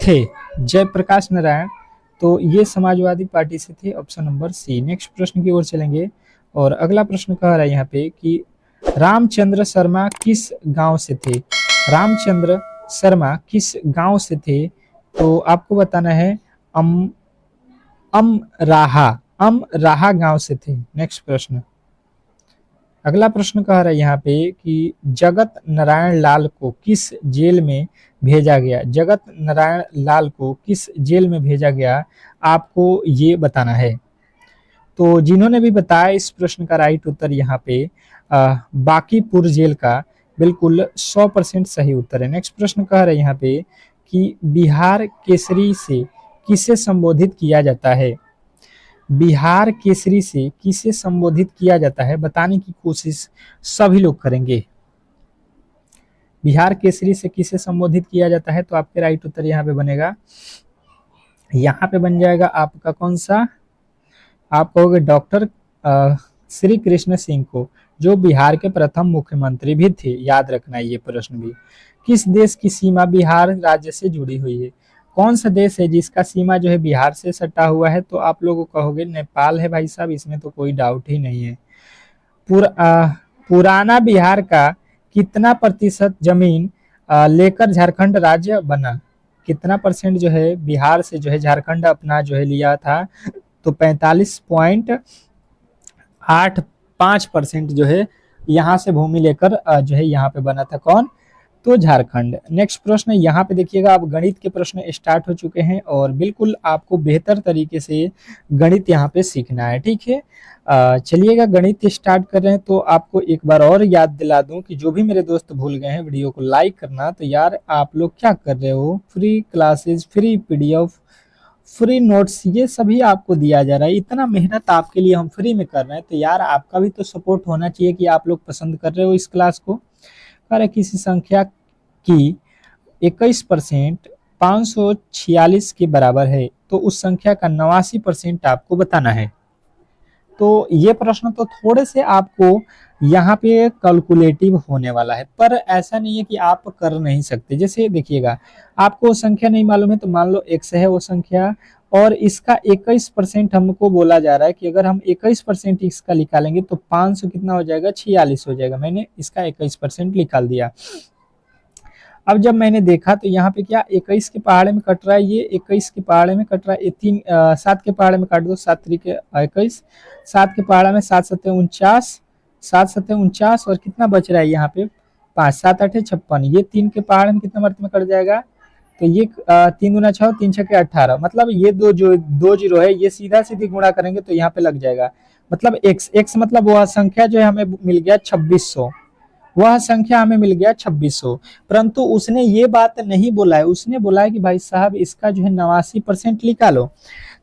थे? जयप्रकाश नारायण तो ये समाजवादी पार्टी से थे, ऑप्शन नंबर सी। नेक्स्ट प्रश्न की ओर चलेंगे और अगला प्रश्न कह रहा है यहाँ पे कि रामचंद्र शर्मा किस गांव से थे? रामचंद्र शर्मा किस गांव से थे? तो आपको बताना है अमराहा गांव से थे। नेक्स्ट प्रश्न, अगला प्रश्न कह रहा है यहाँ पे कि जगत नारायण लाल को किस जेल में भेजा गया? जगत नारायण लाल को किस जेल में भेजा गया, आपको ये बताना है। तो जिन्होंने भी बताया इस प्रश्न का राइट उत्तर यहाँ पे बांकीपुर जेल का बिल्कुल 100% सही उत्तर है। नेक्स्ट प्रश्न कह रहे हैं यहाँ पे कि बिहार केसरी से किसे संबोधित किया जाता है? बिहार केसरी से किसे संबोधित किया जाता है, बताने की कोशिश सभी लोग करेंगे। बिहार केसरी से किसे संबोधित किया जाता है, तो आपके राइट उत्तर यहाँ पे बनेगा, यहाँ पे बन जाएगा आपका कौन सा, आप कहोगे डॉक्टर श्री कृष्ण सिंह को, जो बिहार के प्रथम मुख्यमंत्री भी थे। याद रखना ये प्रश्न भी। किस देश की सीमा बिहार राज्य से जुड़ी हुई है? कौन सा देश है जिसका सीमा जो है बिहार से सटा हुआ है? तो आप लोग कहोगे नेपाल है भाई साहब, इसमें तो कोई डाउट ही नहीं है। पुराना बिहार का कितना प्रतिशत जमीन लेकर झारखंड राज्य बना? कितना परसेंट जो है बिहार से जो है झारखंड अपना जो है लिया था? तो 45.85% जो है यहाँ से भूमि लेकर जो है यहाँ पे बना था कौन? तो झारखंड। नेक्स्ट प्रश्न यहाँ पे देखिएगा, आप गणित के प्रश्न स्टार्ट हो चुके हैं और बिल्कुल आपको बेहतर तरीके से गणित यहाँ पे सीखना है। ठीक है, चलिएगा गणित स्टार्ट कर रहे हैं। तो आपको एक बार और याद दिला दूं कि जो भी मेरे दोस्त भूल गए हैं वीडियो को लाइक करना। तो यार आप लोग क्या कर रहे हो, free classes, free PDF, free notes, ये सभी आपको दिया जा रहा है। इतना मेहनत आपके लिए हम फ्री में कर रहे हैं, तो यार आपका भी तो सपोर्ट होना चाहिए कि आप लोग पसंद कर रहे हो इस क्लास को। अरे किसी संख्या की 21% 546 के बराबर है, तो उस संख्या का 89% आपको बताना है। तो ये प्रश्न तो थोड़े से आपको यहाँ पे कैलकुलेटिव होने वाला है, पर ऐसा नहीं है कि आप कर नहीं सकते। जैसे देखिएगा, आपको संख्या नहीं मालूम है तो मान लो x है वो संख्या, और इसका 21% हमको बोला जा रहा है कि अगर हम 21% इसका निकालेंगे तो 500 कितना हो जाएगा, 46 हो जाएगा। मैंने इसका 21% निकाल दिया। अब जब मैंने देखा तो यहाँ पे क्या 21 के पहाड़े में कट रहा है, ये 21 के पहाड़े में कट रहा है, ये 7 के पहाड़े में काट दो, 7 तरीके 21, 7 के पहाड़ा में 7 सत्ते 49, 7 सत्ते 49 और कितना बच रहा है यहाँ पे 5, 7 8 56, ये 3 के पहाड़े में कितना मर्तबा कट जाएगा, तो ये 3 गुना 6, 3 छक्के 18, मतलब ये दो जीरो है, ये सीधा सीधी गुणा करेंगे तो यहाँ पे लग जाएगा, मतलब x मतलब वह संख्या जो है हमें मिल गया 2600, वह संख्या हमें मिल गया 2600। परंतु उसने ये बात नहीं बोला है, उसने बोला है कि भाई साहब इसका जो है 89% निकालो।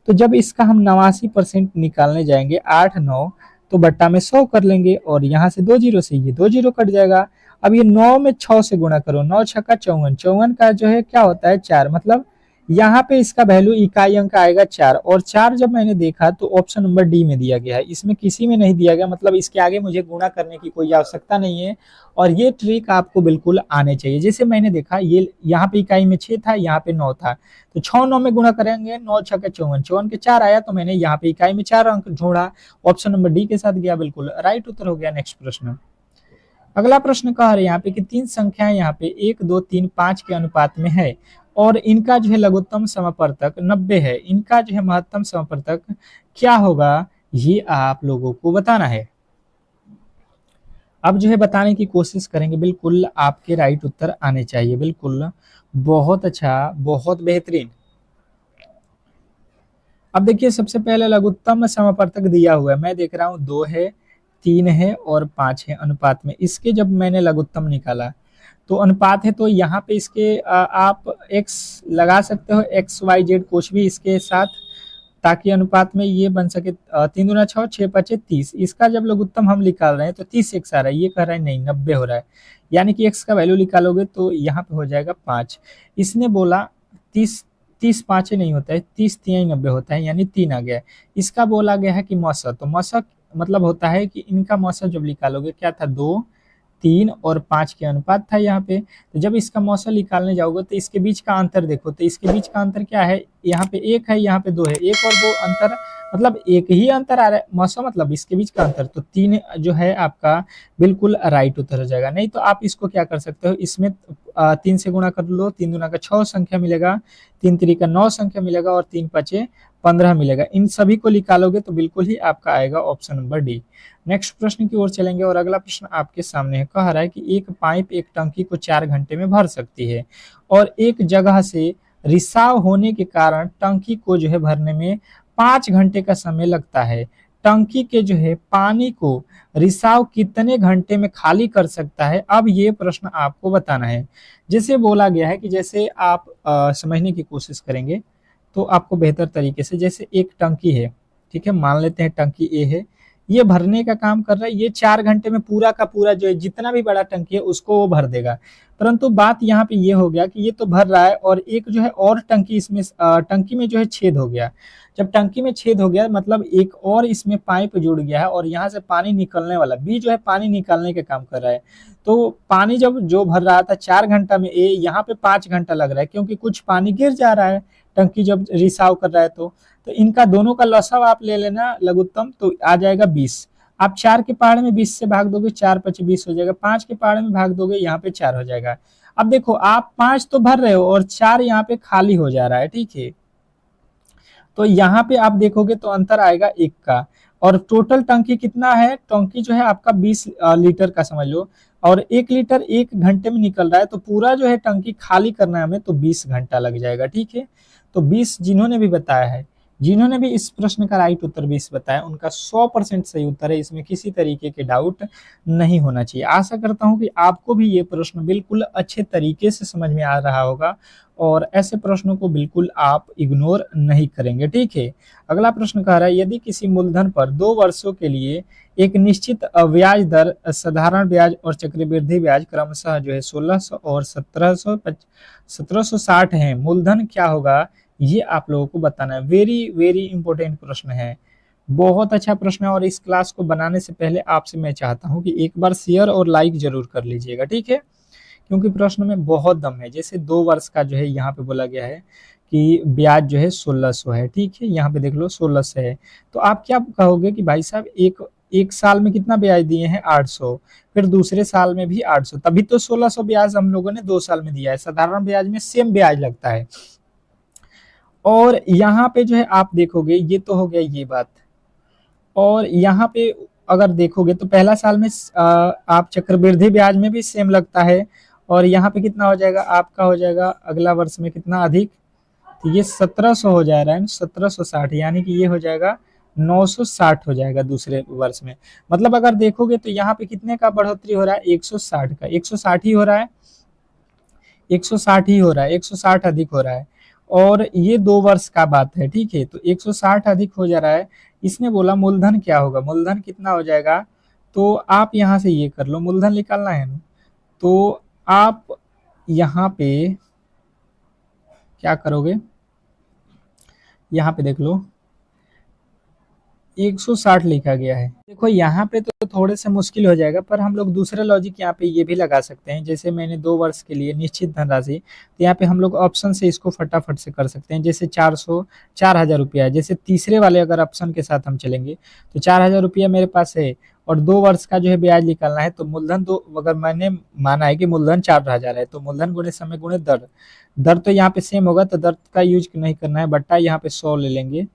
तो जब इसका हम 89% निकालने जाएंगे 8 9 तो बट्टा में 100 कर लेंगे और यहाँ से 2 जीरो से ये 2 जीरो कट जाएगा। अब ये 9 में 6 से गुणा करो, 9 छक्का 54, 54 का जो है क्या होता है 4, मतलब यहाँ पे इसका वैल्यू इकाई अंक आएगा 4, और 4 जब मैंने देखा तो ऑप्शन नंबर डी में दिया गया है, इसमें किसी में नहीं दिया गया, मतलब इसके आगे मुझे गुणा करने की कोई आवश्यकता नहीं है। और ये ट्रिक आपको बिल्कुल आने चाहिए। जैसे मैंने देखा ये यहाँ पे इकाई में 6 था, यहाँ पे 9 था, तो 6 9 में गुणा करेंगे, 9 छक्के 54, 54 के 4 आया, तो मैंने यहाँ पे इकाई में 4 अंक जोड़ा, ऑप्शन नंबर डी के साथ गया, बिल्कुल राइट उत्तर हो गया। नेक्स्ट प्रश्न, अगला प्रश्न कह रहे हैं यहाँ पे कि 3 संख्याएं यहाँ पे 1 2 3 5 के अनुपात में है और इनका जो है लघुत्तम समापवर्तक 90 है, इनका जो है महत्तम समापवर्तक क्या होगा, ये आप लोगों को बताना है। अब जो है बताने की कोशिश करेंगे, बिल्कुल आपके राइट उत्तर आने चाहिए, बिल्कुल बहुत अच्छा, बहुत बेहतरीन। अब देखिए सबसे पहले लघुत्तम समापवर्तक दिया हुआ है, मैं देख रहा हूँ 2 है, 3 है और 5 है अनुपात में। इसके जब मैंने लघुत्तम निकाला तो अनुपात है, तो यहाँ पे इसके आप x लगा सकते हो, एक्स वाई जेड कुछ भी इसके साथ, ताकि अनुपात में ये बन सके 3 दूना 6, 6 पचे 30। इसका जब लघुत्तम हम निकाल रहे हैं तो 30 x आ रहा है, ये कह रहा है नहीं 90 हो रहा है, यानी कि x का वैल्यू निकालोगे तो यहाँ पे हो जाएगा 5। इसने बोला 30, 30 पाँच नहीं होता है, 30 3 90 होता है, यानी 3 आ गया है। इसका बोला गया है कि मौसा, तो मौसा मतलब होता है कि इनका मौसा जब निकालोगे क्या था, 2 3 और 5 के अनुपात था यहाँ पे। तो जब इसका मौसा निकालने जाओगे तो इसके बीच का अंतर देखो, तो इसके बीच का अंतर क्या है, यहाँ पे 1 है, यहाँ पे 2 है, 1 और 2 अंतर मतलब एक ही अंतर आ रहा है, मौसा मतलब इसके बीच का अंतर, तो 3 जो है आपका बिल्कुल राइट उत्तर हो जाएगा। नहीं तो आप इसको क्या कर सकते हो, इसमें 3 से गुणा कर लो, 3 दूना का 6 संख्या मिलेगा, 3 3 का 9 संख्या मिलेगा और 3 5 15 मिलेगा। इन सभी को निकालोगे तो बिल्कुल ही आपका आएगा ऑप्शन नंबर डी। नेक्स्ट प्रश्न की ओर चलेंगे और अगला प्रश्न आपके सामने है, कह रहा है कि एक पाइप एक टंकी को 4 घंटे में भर सकती है और एक जगह से रिसाव होने के कारण टंकी को जो है भरने में 5 घंटे का समय लगता है। टंकी के जो है पानी को रिसाव कितने घंटे में खाली कर सकता है, अब ये प्रश्न आपको बताना है। जैसे बोला गया है कि जैसे आप समझने की कोशिश करेंगे तो आपको बेहतर तरीके से, जैसे एक टंकी है, ठीक है, मान लेते हैं टंकी ए है, ये भरने का काम कर रहा है, ये 4 घंटे में पूरा का पूरा जो है जितना भी बड़ा टंकी है उसको वो भर देगा। परंतु बात यहाँ पे ये हो गया कि ये तो भर रहा है और एक जो है और टंकी इसमें टंकी में जो है छेद हो गया। जब टंकी में छेद हो गया मतलब एक और इसमें पाइप जुड़ गया है और यहाँ से पानी निकलने वाला, बी जो है पानी निकालने का काम कर रहा है। तो पानी जब जो भर रहा था 4 घंटा में, ए यहाँ पे 5 घंटा लग रहा है, क्योंकि कुछ पानी गिर जा रहा है टंकी जब रिसाव कर रहा है। तो इनका दोनों का लसाव आप ले लेना लघुत्तम, तो आ जाएगा 20। आप 4 के पहाड़ में 20 से भाग दोगे, 4 5 20 हो जाएगा, 5 के पहाड़ में भाग दोगे, यहाँ पे 4 हो जाएगा। अब देखो आप 5 तो भर रहे हो और 4 यहाँ पे खाली हो जा रहा है, ठीक है। तो यहाँ पे आप देखोगे तो अंतर आएगा 1 का, और टोटल टंकी कितना है, टंकी जो है आपका 20 लीटर का समझ लो, और 1 लीटर 1 घंटे में निकल रहा है, तो पूरा जो है टंकी खाली करना है हमें तो 20 घंटा लग जाएगा, ठीक है। तो 20 जिन्होंने भी बताया है, जिन्होंने भी इस प्रश्न का राइट उत्तर 20 बताया, उनका 100% सही उत्तर है, इसमें किसी तरीके के डाउट नहीं होना चाहिए। आशा करता हूं कि आपको भी ये प्रश्न बिल्कुल अच्छे तरीके से समझ में आ रहा होगा और ऐसे प्रश्नों को बिल्कुल आप इग्नोर नहीं करेंगे, ठीक है। अगला प्रश्न कह रहा है, यदि किसी मूलधन पर 2 वर्षों के लिए एक निश्चित ब्याज दर, साधारण ब्याज और चक्रवृद्धि ब्याज क्रमशः जो है 1600 और 1760 है, मूलधन क्या होगा, ये आप लोगों को बताना है। वेरी वेरी इंपॉर्टेंट प्रश्न है, बहुत अच्छा प्रश्न है, और इस क्लास को बनाने से पहले आपसे मैं चाहता हूं कि एक बार शेयर और लाइक जरूर कर लीजिएगा, ठीक है, क्योंकि प्रश्न में बहुत दम है। जैसे 2 वर्ष का जो है यहाँ पे बोला गया है कि ब्याज जो है 1600 है, ठीक है, यहाँ पे देख लो 1600 है, तो आप क्या कहोगे कि भाई साहब एक साल में कितना ब्याज दिए हैं, 800, फिर दूसरे साल में भी 800, तभी तो 1600 ब्याज हम लोगों ने 2 साल में दिया है। साधारण ब्याज में सेम ब्याज लगता है। और यहाँ पे जो है आप देखोगे, ये तो हो गया ये बात, और यहाँ पे अगर देखोगे तो पहला साल में आप चक्रवृद्धि ब्याज में भी सेम लगता है, और यहाँ पे कितना हो जाएगा आपका, हो जाएगा अगला वर्ष में कितना अधिक, तो ये 1700 हो जा रहा है, 1760, यानी कि ये हो जाएगा 960 हो जाएगा दूसरे वर्ष में। मतलब अगर देखोगे तो यहाँ पे कितने का बढ़ोतरी हो रहा है, 160 का, 160 ही हो रहा है, 160 ही हो रहा है, 160 अधिक हो रहा है, और ये 2 वर्ष का बात है, ठीक है, तो 160 अधिक हो जा रहा है। इसने बोला मूलधन क्या होगा, मूलधन कितना हो जाएगा, तो आप यहाँ से ये कर लो, मूलधन निकालना है ना, तो आप यहाँ पे क्या करोगे, यहाँ पे देख लो 160 लिखा गया है। देखो यहाँ पे तो थोड़े से मुश्किल हो जाएगा, पर हम लोग दूसरा लॉजिक यहाँ पे ये भी लगा सकते हैं। जैसे मैंने 2 वर्ष के लिए निश्चित धनराशि, तो यहाँ पे हम लोग ऑप्शन से इसको फटाफट से कर सकते हैं। जैसे 4000 रुपया है, जैसे तीसरे वाले अगर ऑप्शन के साथ हम चलेंगे तो 4000 रुपया मेरे पास है और 2 वर्ष का जो है ब्याज निकालना है, तो मूलधन, तो अगर मैंने माना है कि मूलधन 4000 है, तो मूलधन गुणे समय गुणे दर, दर तो यहाँ पे सेम होगा, तो दर का यूज नहीं करना है, बट्टा यहाँ पे 100 ले लेंगे,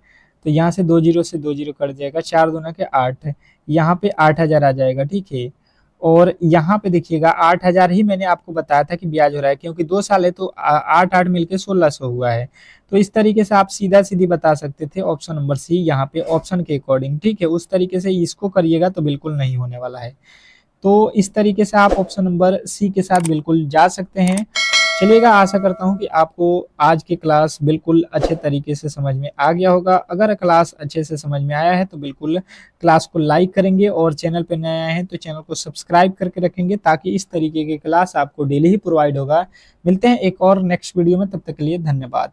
तो यहाँ से 2 जीरो से 2 जीरो कट जाएगा, 4 दूना के 8, यहाँ पे 8,000 आ जाएगा, ठीक है। और यहाँ पे देखिएगा 8,000 ही मैंने आपको बताया था कि ब्याज हो रहा है, क्योंकि 2 साल है तो 8 मिलके 1600 हुआ है। तो इस तरीके से आप सीधा सीधी बता सकते थे ऑप्शन नंबर सी, यहाँ पे ऑप्शन के अकॉर्डिंग, ठीक है। उस तरीके से इसको करिएगा तो बिल्कुल नहीं होने वाला है। तो इस तरीके से आप ऑप्शन नंबर सी के साथ बिल्कुल जा सकते हैं। चलिएगा, आशा करता हूँ कि आपको आज की क्लास बिल्कुल अच्छे तरीके से समझ में आ गया होगा। अगर क्लास अच्छे से समझ में आया है तो बिल्कुल क्लास को लाइक करेंगे, और चैनल पे नए आए हैं तो चैनल को सब्सक्राइब करके रखेंगे, ताकि इस तरीके की क्लास आपको डेली ही प्रोवाइड होगा। मिलते हैं एक और नेक्स्ट वीडियो में, तब तक के लिए धन्यवाद।